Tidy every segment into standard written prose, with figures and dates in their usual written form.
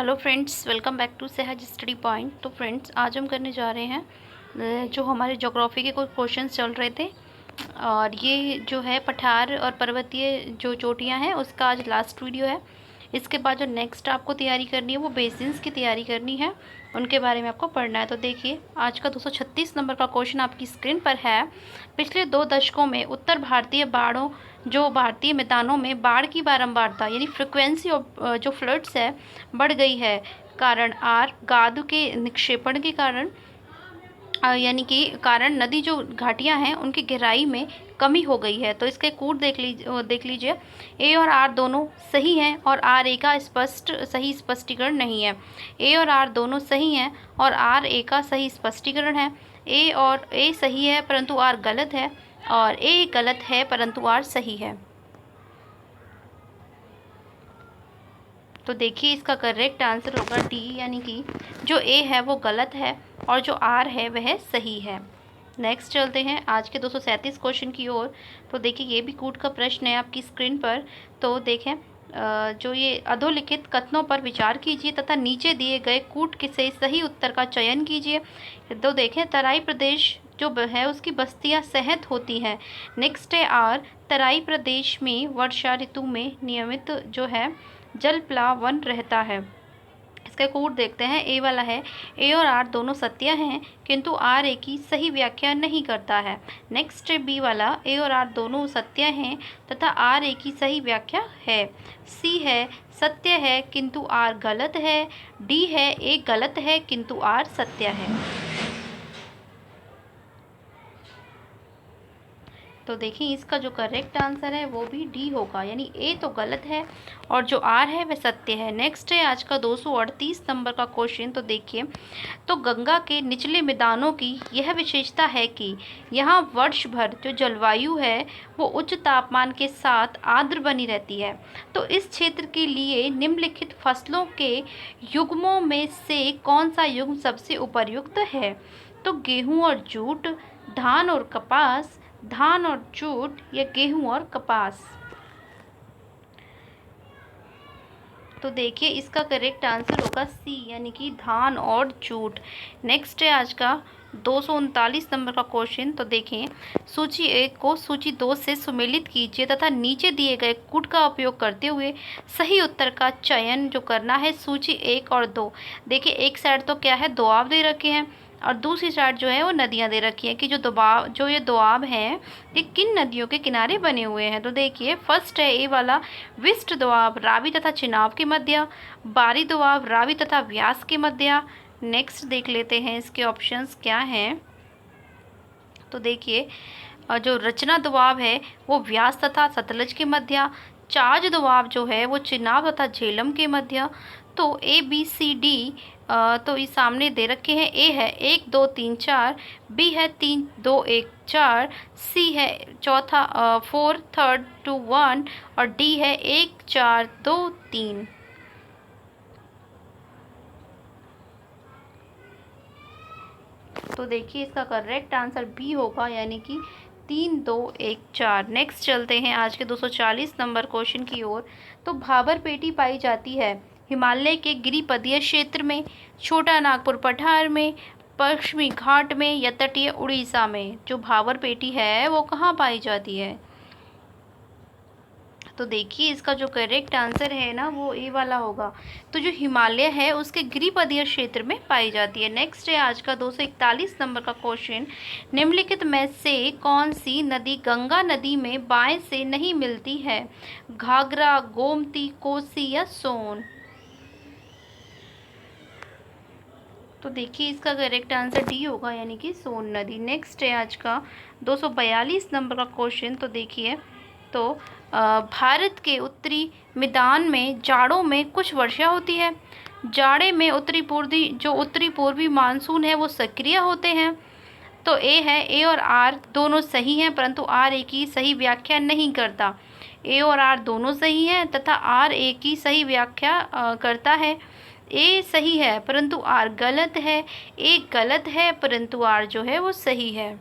Hello friends, welcome back to Sahaj study point. तो friends, आज हम करने जा रहे हैं जो हमारे ज्योग्राफी के कुछ क्वेश्चंस चल रहे थे, और ये जो है पठार और पर्वतीय जो चोटियां हैं उसका आज लास्ट वीडियो है। इसके बाद जो नेक्स्ट आपको तैयारी करनी है वो बेसिन्स की तैयारी करनी है, उनके बारे में आपको पढ़ना है। तो देखिए, आज का 236 नंबर का क्वेश्चन आपकी स्क्रीन पर है। पिछले 2 दशकों में उत्तर भारतीय बाढ़ों जो भारतीय मैदानों में बाढ़ की बारंबारता यानी फ्रिक्वेंसी ऑफ जो फ्लड्स है बढ़ गई है। कारण आर गाद के निक्षेपण के कारण यानी कि कारण नदी जो घाटियां हैं उनकी गहराई में कमी हो गई है। तो इसके कूट देख लीजिए। ए और आर दोनों सही हैं और आर ए का सही स्पष्टीकरण नहीं है। ए और आर दोनों सही हैं और आर ए का सही स्पष्टीकरण है। ए सही है परंतु आर गलत है, और ए गलत है परंतु आर सही है। तो देखिए, इसका करेक्ट आंसर होगा डी, यानी कि जो ए है वो गलत है और जो आर है वह सही है। नेक्स्ट चलते हैं आज के 237 क्वेश्चन की ओर। तो देखिए, ये भी कूट का प्रश्न है आपकी स्क्रीन पर। तो देखें, जो ये अधोलिखित कथनों पर विचार कीजिए तथा नीचे दिए गए कूट के से सही उत्तर का चयन कीजिए। तो देखें, तराई प्रदेश जो है उसकी बस्तियां सहत होती हैं। नेक्स्ट है आर, तराई प्रदेश में वर्षा ऋतु में नियमित जो है जल प्लावन रहता है। इसका कूट देखते हैं। ए वाला है, ए और आर दोनों सत्य हैं किंतु आर ए की सही व्याख्या नहीं करता है। नेक्स्ट है बी वाला, ए और आर दोनों सत्य हैं तथा आर ए की सही व्याख्या है। सी है, सत्य है किंतु आर गलत है। डी है, ए गलत है किंतु आर सत्य है। तो देखिए, इसका जो करेक्ट आंसर है वो भी डी होगा, यानी ए तो गलत है और जो आर है वह सत्य है। नेक्स्ट है आज का 238 नंबर का क्वेश्चन। तो देखिए, तो गंगा के निचले मैदानों की यह विशेषता है कि यहाँ वर्ष भर जो जलवायु है वो उच्च तापमान के साथ आर्द्र बनी रहती है। तो इस क्षेत्र के लिए निम्नलिखित फसलों के युग्मों में से कौन सा युग्म सबसे उपयुक्त है? तो गेहूँ और जूट, धान और कपास, धान और जूट, या गेहूं और कपास। तो देखिए, इसका करेक्ट आंसर होगा सी, यानी कि धान और जूट। नेक्स्ट है आज का 239 नंबर का क्वेश्चन। तो देखें, सूची 1 को सूची 2 से सुमेलित कीजिए तथा नीचे दिए गए कूट का उपयोग करते हुए सही उत्तर का चयन जो करना है सूची 1 और 2। देखिए, एक साइड तो क्या है, दोआब दे रखे हैं और दूसरी साइड जो है वो नदियां दे रखी हैं कि जो ये दोआब हैं ये किन नदियों के किनारे बने हुए हैं। तो देखिए, फर्स्ट है ए वाला, विष्ट दोआब रावी तथा चिनाब के मध्य, बारी दोआब रावी तथा व्यास के मध्य। नेक्स्ट देख लेते हैं इसके ऑप्शंस क्या हैं। तो देखिए, जो रचना दोआब है वो व्यास तथा सतलज के मध्य, चाज दोआब जो है वो चिनाब तथा झेलम के मध्य। तो ए बी सी डी तो ये सामने दे रखे हैं। ए है 1 2 3 4, बी है 3 2 1 4, सी है चौथा 4 3 2 1 और डी है 1 4 2 3। तो देखिए, इसका करेक्ट आंसर बी होगा, यानी कि 3 2 1 4। नेक्स्ट चलते हैं आज के 240 नंबर क्वेश्चन की ओर। तो भाबर पेटी पाई जाती है हिमालय के गिरिपदीय क्षेत्र में, छोटा नागपुर पठार में, पश्चिमी घाट में, या तटीय उड़ीसा में। जो भाबर पेटी है वो कहाँ पाई जाती है? तो देखिए, इसका जो करेक्ट आंसर है ना वो ए वाला होगा। तो जो हिमालय है उसके गिरिपदीय क्षेत्र में पाई जाती है। नेक्स्ट है आज का 241 नंबर का क्वेश्चन। निम्नलिखित में से कौन सी नदी गंगा नदी में बाएं से नहीं मिलती है? घाघरा, गोमती, कोसी या सोन। तो देखिए, इसका करेक्ट आंसर डी होगा, यानी कि सोन नदी। नेक्स्ट है आज का 242 नंबर का क्वेश्चन। तो देखिए, तो भारत के उत्तरी मैदान में जाड़ों में कुछ वर्षा होती है। जाड़े में उत्तरी पूर्वी मानसून है वो सक्रिय होते हैं। तो ए है, ए और आर दोनों सही हैं परंतु आर ए की सही व्याख्या नहीं करता। ए और आर दोनों सही हैं तथा आर ए की सही व्याख्या करता है। ए सही है परंतु आर गलत है। ए गलत है परंतु आर जो है वो सही है।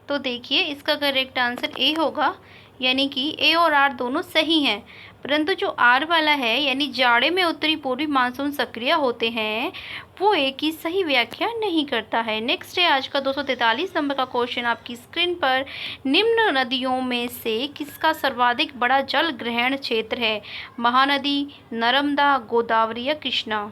तो देखिए, इसका करेक्ट आंसर ए होगा, यानी कि ए और आर दोनों सही हैं परंतु जो आर वाला है यानी जाड़े में उत्तरी पूर्वी मानसून सक्रिय होते हैं, वो ए की सही व्याख्या नहीं करता है। नेक्स्ट है आज का 243 नंबर का क्वेश्चन आपकी स्क्रीन पर। निम्न नदियों में से किसका सर्वाधिक बड़ा जल ग्रहण क्षेत्र है? महानदी, नर्मदा, गोदावरी या कृष्णा?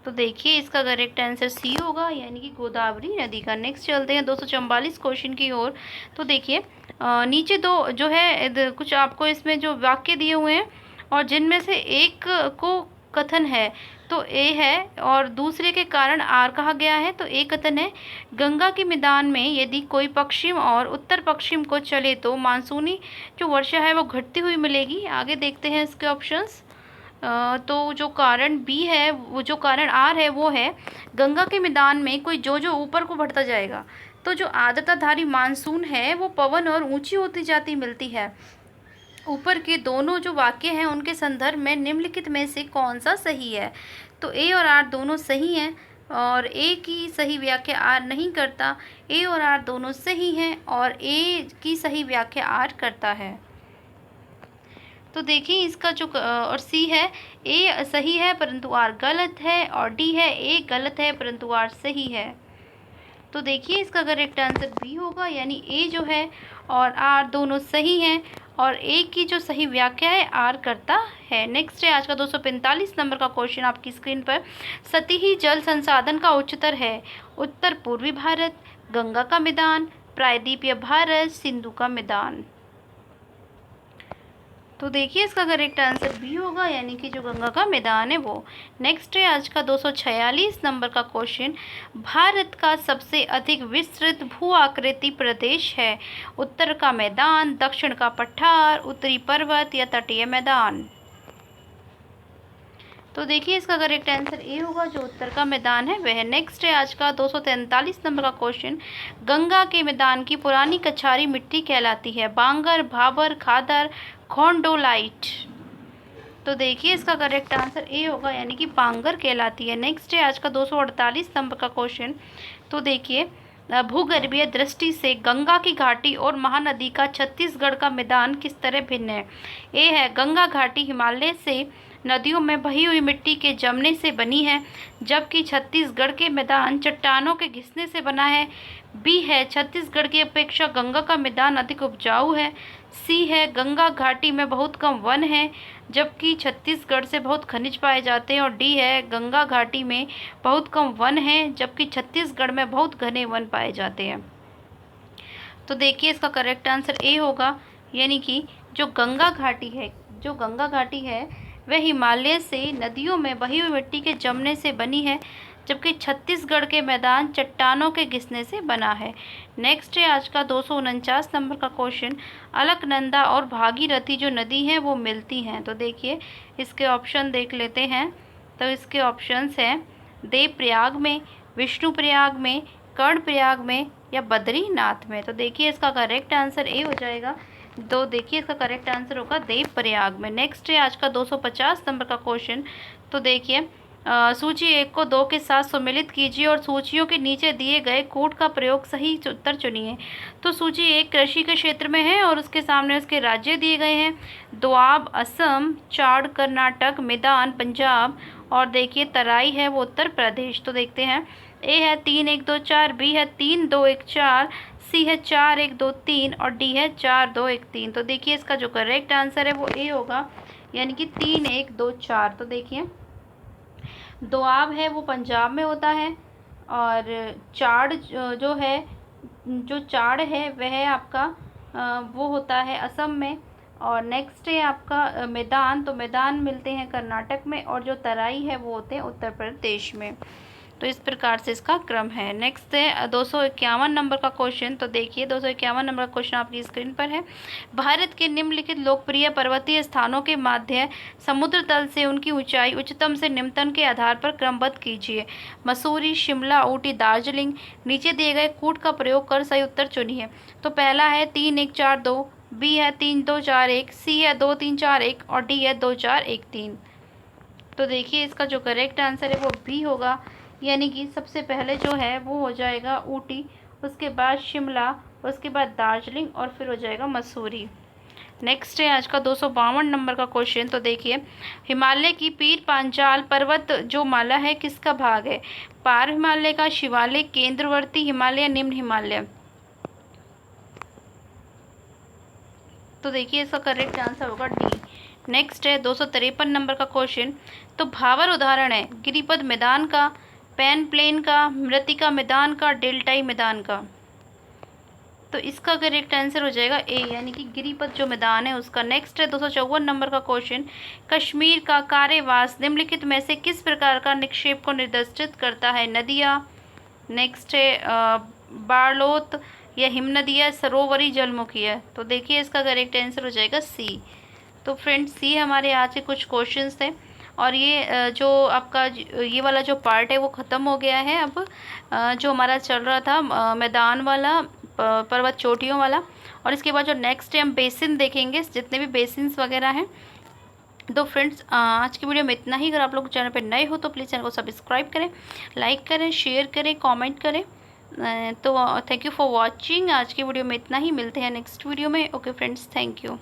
तो देखिए इसका करेक्ट आंसर सी होगा, यानी कि गोदावरी नदी का। नेक्स्ट चलते हैं 244 क्वेश्चन की ओर। तो देखिए नीचे दो जो है कुछ आपको इसमें जो वाक्य दिए हुए हैं और जिनमें से एक को कथन है तो ए है और दूसरे के कारण आर कहा गया है। तो ए कथन है, गंगा के मैदान में यदि कोई पश्चिम और उत्तर पश्चिम को चले तो मानसूनी जो वर्षा है वो घटती हुई मिलेगी। आगे देखते हैं इसके ऑप्शंस। तो जो कारण बी है, वो जो कारण आर है वो है, गंगा के मैदान में कोई जो जो ऊपर को बढ़ता जाएगा। तो जो आर्द्रताधारी मानसून है वो पवन और ऊंची होती जाती मिलती है। ऊपर के दोनों जो वाक्य हैं उनके संदर्भ में निम्नलिखित में से कौन सा सही है? तो ए और आर दोनों सही हैं और ए की सही व्याख्या आर नहीं करता। ए और आर दोनों सही हैं और ए की सही व्याख्या आर करता है। तो देखिए इसका जो और सी है, ए सही है परंतु आर गलत है, और डी है ए गलत है परंतु आर सही है। तो देखिए इसका करेक्ट आंसर बी होगा, यानी ए जो है और आर दोनों सही हैं और ए की जो सही व्याख्या है आर करता है। नेक्स्ट है आज का 245 नंबर का क्वेश्चन आपकी स्क्रीन पर। सतही जल संसाधन का उच्चतर है? उत्तर पूर्वी भारत, गंगा का मैदान, प्रायद्वीपीय भारत, सिंधु का मैदान? तो देखिए इसका करेक्ट आंसर बी होगा, यानी कि जो गंगा का मैदान है वो। नेक्स्ट है आज का 246 नंबर का क्वेश्चन। भारत का सबसे अधिक विस्तृत भू आकृति प्रदेश है? उत्तर का मैदान, दक्षिण का पठार, उत्तरी पर्वत या तटीय मैदान? तो देखिए इसका करेक्ट आंसर ए होगा, जो उत्तर का मैदान है वह। नेक्स्ट है आज का 243 नंबर का क्वेश्चन। गंगा के मैदान की पुरानी कछारी मिट्टी कहलाती है? बांगर, भाबर, खादर, खोंडोलाइट? तो देखिए इसका करेक्ट आंसर ए होगा, यानी कि बांगर कहलाती है। नेक्स्ट है आज का 248 नंबर का क्वेश्चन। तो देखिए भूगर्भीय दृष्टि से गंगा की घाटी और महानदी का छत्तीसगढ़ का मैदान किस तरह भिन्न है? ए है, गंगा घाटी हिमालय से नदियों में बही हुई मिट्टी के जमने से बनी है, जबकि छत्तीसगढ़ के मैदान चट्टानों के घिसने से बना है। बी है, छत्तीसगढ़ की अपेक्षा गंगा का मैदान अधिक उपजाऊ है। सी है, गंगा घाटी में बहुत कम वन है, जबकि छत्तीसगढ़ से बहुत खनिज पाए जाते हैं। और डी है, गंगा घाटी में बहुत कम वन है, जबकि छत्तीसगढ़ में बहुत घने वन पाए जाते हैं। तो देखिए इसका करेक्ट आंसर ए होगा, यानी कि जो गंगा घाटी है वह हिमालय से नदियों में बही हुई मिट्टी के जमने से बनी है, जबकि छत्तीसगढ़ के मैदान चट्टानों के घिसने से बना है। नेक्स्ट है आज का 249 नंबर का क्वेश्चन। अलकनंदा और भागीरथी जो नदी हैं वो मिलती हैं? तो देखिए इसके ऑप्शन देख लेते हैं। तो इसके ऑप्शंस हैं देवप्रयाग में, विष्णुप्रयाग में, कर्णप्रयाग में या बद्रीनाथ में? तो देखिए इसका करेक्ट आंसर ए हो जाएगा। तो देखिए इसका करेक्ट आंसर होगा देवप्रयाग में। नेक्स्ट है आज का 250 नंबर का क्वेश्चन। तो देखिए सूची 1 को 2 के साथ सम्मिलित कीजिए और सूचियों के नीचे दिए गए कोड का प्रयोग सही उत्तर चुनिए। तो सूची 1 कृषि के क्षेत्र में है और उसके सामने उसके राज्य दिए गए हैं। दोआब असम, चाड़ कर्नाटक, मैदान पंजाब और देखिए तराई है वो उत्तर प्रदेश। तो देखते हैं, ए है 3 1 2 4, बी है 3 2 1 4, सी है 4 1 2 3 और डी है 4 2 1 3। तो देखिए इसका जो करेक्ट आंसर है वो ए होगा, यानी कि 3 1 2 4। तो देखिए दोआब है वो पंजाब में होता है और चाड़ जो चाड़ है वह आपका वो होता है असम में। और नेक्स्ट है आपका मैदान, तो मैदान मिलते हैं कर्नाटक में और जो तराई है वो होते हैं उत्तर प्रदेश में। तो इस प्रकार से इसका क्रम है। नेक्स्ट है 251 नंबर का क्वेश्चन। तो देखिए 251 नंबर का क्वेश्चन आपकी स्क्रीन पर है। भारत के निम्नलिखित लोकप्रिय पर्वतीय स्थानों के माध्य समुद्र तल से उनकी ऊंचाई उच्चतम से निम्नतम के आधार पर क्रमबद्ध कीजिए। मसूरी, शिमला, ऊटी, दार्जिलिंग। नीचे दिए गए कूट का प्रयोग कर सही उत्तर चुनिए। तो पहला है 3 1 4 2, बी है 3 2 4 1, सी है 2 3 4 1 और डी है 2 4 1 3। तो देखिए इसका जो करेक्ट आंसर है वो बी होगा, यानी कि सबसे पहले जो है वो हो जाएगा ऊटी, उसके बाद शिमला, उसके बाद दार्जिलिंग और फिर हो जाएगा मसूरी। नेक्स्ट है आज का 252 नंबर का क्वेश्चन। तो देखिए, हिमालय की पीर पांचाल पर्वत जो माला है किसका भाग है? पार हिमालय का, शिवालिक, केंद्रवर्ती हिमालय, निम्न हिमालय। तो देखिए इसका करेक्ट आंसर होगा डी। नेक्स्ट है 253 नंबर का क्वेश्चन। तो भावर उदाहरण है गिरिपद मैदान का, पैन प्लेन का, मृत्तिका मैदान का, डेल्टाई मैदान का। तो इसका करेक्ट आंसर हो जाएगा ए, यानी कि गिरिपथ जो मैदान है उसका। नेक्स्ट है 254 नंबर का क्वेश्चन। कश्मीर का कार्यवास निम्नलिखित में से किस प्रकार का निक्षेप को निर्दिष्टित करता है? नदियाँ, नेक्स्ट है बालोत या हिमनदियाँ, सरोवरी जलमुखी है। तो देखिए इसका करेक्ट आंसर हो जाएगा सी। तो फ्रेंड्स ये हमारे आज के कुछ क्वेश्चंस थे और ये जो आपका ये वाला जो पार्ट है वो ख़त्म हो गया है। अब जो हमारा चल रहा था मैदान वाला, पर्वत चोटियों वाला, और इसके बाद जो नेक्स्ट है हम बेसिन देखेंगे, जितने भी बेसिन्स वगैरह हैं। तो फ्रेंड्स आज की वीडियो में इतना ही। अगर आप लोग चैनल पर नए हो तो प्लीज़ चैनल को सब्सक्राइब करें, लाइक करें, शेयर करें, कमेंट करें। तो थैंक यू फॉर वॉचिंग। आज की वीडियो में इतना ही, मिलते हैं नेक्स्ट वीडियो में। Okay friends, thank you.